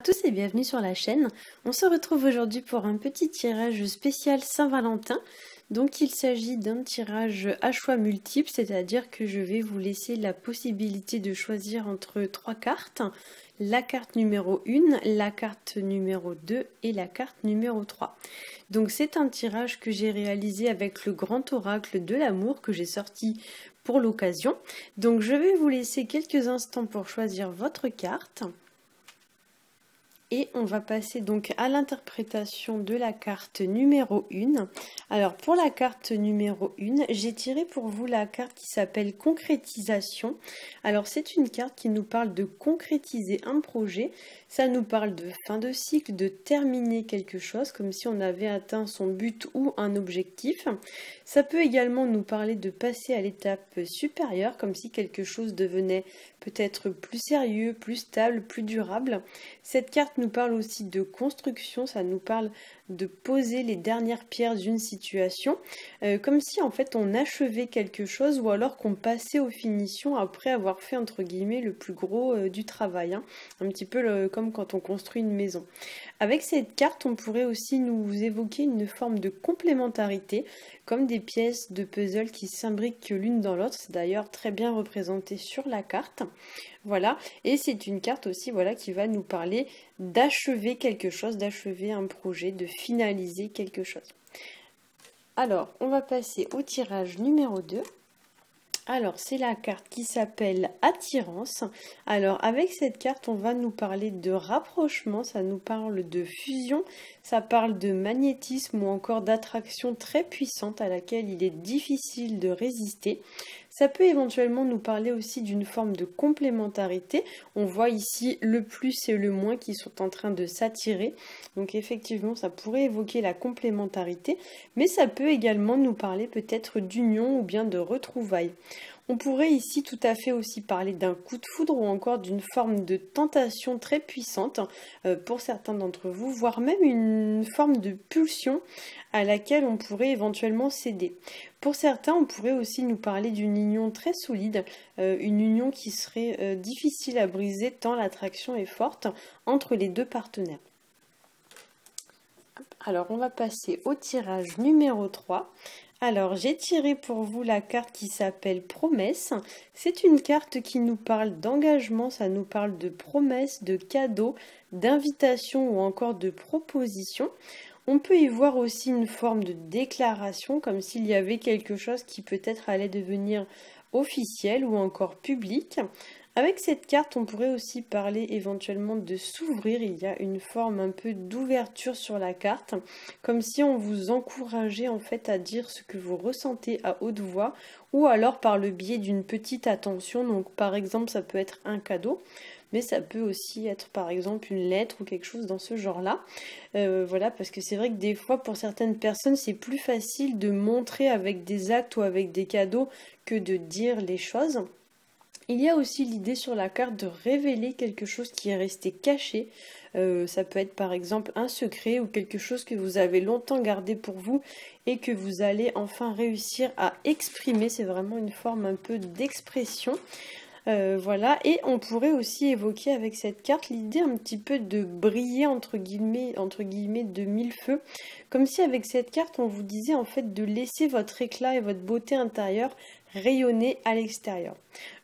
Tous et bienvenue sur la chaîne. On se retrouve aujourd'hui pour un petit tirage spécial Saint-Valentin. Donc il s'agit d'un tirage à choix multiples, c'est-à-dire que je vais vous laisser la possibilité de choisir entre 3 cartes. La carte numéro 1, la carte numéro 2 et la carte numéro 3. Donc c'est un tirage que j'ai réalisé avec le grand oracle de l'amour que j'ai sorti pour l'occasion. Donc je vais vous laisser quelques instants pour choisir votre carte. Et on va passer donc à l'interprétation de la carte numéro 1. Alors pour la carte numéro 1, j'ai tiré pour vous la carte qui s'appelle concrétisation. Alors c'est une carte qui nous parle de concrétiser un projet. Ça nous parle de fin de cycle, de terminer quelque chose, comme si on avait atteint son but ou un objectif. Ça peut également nous parler de passer à l'étape supérieure, comme si quelque chose devenait peut-être plus sérieux, plus stable, plus durable. Cette carte nous parle aussi de construction, ça nous parle de poser les dernières pierres d'une situation, comme si en fait on achevait quelque chose ou alors qu'on passait aux finitions après avoir fait entre guillemets le plus gros du travail, hein. Un petit peu comme quand on construit une maison. Avec cette carte, on pourrait aussi nous évoquer une forme de complémentarité, comme des pièces de puzzle qui s'imbriquent l'une dans l'autre. C'est d'ailleurs très bien représenté sur la carte. Voilà, et c'est une carte aussi voilà, qui va nous parler d'achever quelque chose, d'achever un projet, de finaliser quelque chose. Alors, on va passer au tirage numéro 2. Alors, c'est la carte qui s'appelle Attirance. Alors, avec cette carte, on va nous parler de rapprochement, ça nous parle de fusion, ça parle de magnétisme ou encore d'attraction très puissante à laquelle il est difficile de résister. Ça peut éventuellement nous parler aussi d'une forme de complémentarité. On voit ici le plus et le moins qui sont en train de s'attirer. Donc effectivement, ça pourrait évoquer la complémentarité, mais ça peut également nous parler peut-être d'union ou bien de retrouvailles. On pourrait ici tout à fait aussi parler d'un coup de foudre ou encore d'une forme de tentation très puissante pour certains d'entre vous, voire même une forme de pulsion à laquelle on pourrait éventuellement céder. Pour certains, on pourrait aussi nous parler d'une union très solide, une union qui serait difficile à briser tant l'attraction est forte entre les deux partenaires. Alors, on va passer au tirage numéro 3. Alors, j'ai tiré pour vous la carte qui s'appelle Promesse. C'est une carte qui nous parle d'engagement, ça nous parle de promesses, de cadeaux, d'invitations ou encore de propositions. On peut y voir aussi une forme de déclaration, comme s'il y avait quelque chose qui peut-être allait devenir officiel ou encore public. Avec cette carte, on pourrait aussi parler éventuellement de s'ouvrir. Il y a une forme un peu d'ouverture sur la carte, comme si on vous encourageait en fait à dire ce que vous ressentez à haute voix, ou alors par le biais d'une petite attention. Donc par exemple, ça peut être un cadeau, mais ça peut aussi être par exemple une lettre ou quelque chose dans ce genre-là. Voilà, parce que c'est vrai que des fois, pour certaines personnes, c'est plus facile de montrer avec des actes ou avec des cadeaux que de dire les choses. Il y a aussi l'idée sur la carte de révéler quelque chose qui est resté caché. Ça peut être par exemple un secret ou quelque chose que vous avez longtemps gardé pour vous et que vous allez enfin réussir à exprimer. C'est vraiment une forme un peu d'expression. Voilà, et on pourrait aussi évoquer avec cette carte l'idée un petit peu de briller entre guillemets de mille feux, comme si avec cette carte on vous disait en fait de laisser votre éclat et votre beauté intérieure rayonner à l'extérieur.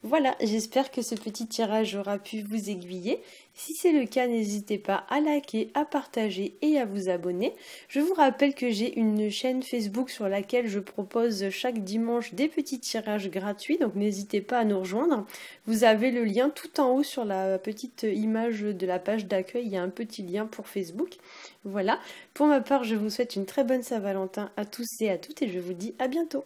Voilà, j'espère que ce petit tirage aura pu vous aiguiller. Si c'est le cas, n'hésitez pas à liker, à partager et à vous abonner. Je vous rappelle que j'ai une chaîne Facebook sur laquelle je propose chaque dimanche des petits tirages gratuits, donc n'hésitez pas à nous rejoindre. Vous avez le lien tout en haut sur la petite image de la page d'accueil, il y a un petit lien pour Facebook. Voilà, pour ma part, je vous souhaite une très bonne Saint-Valentin à tous et à toutes et je vous dis à bientôt.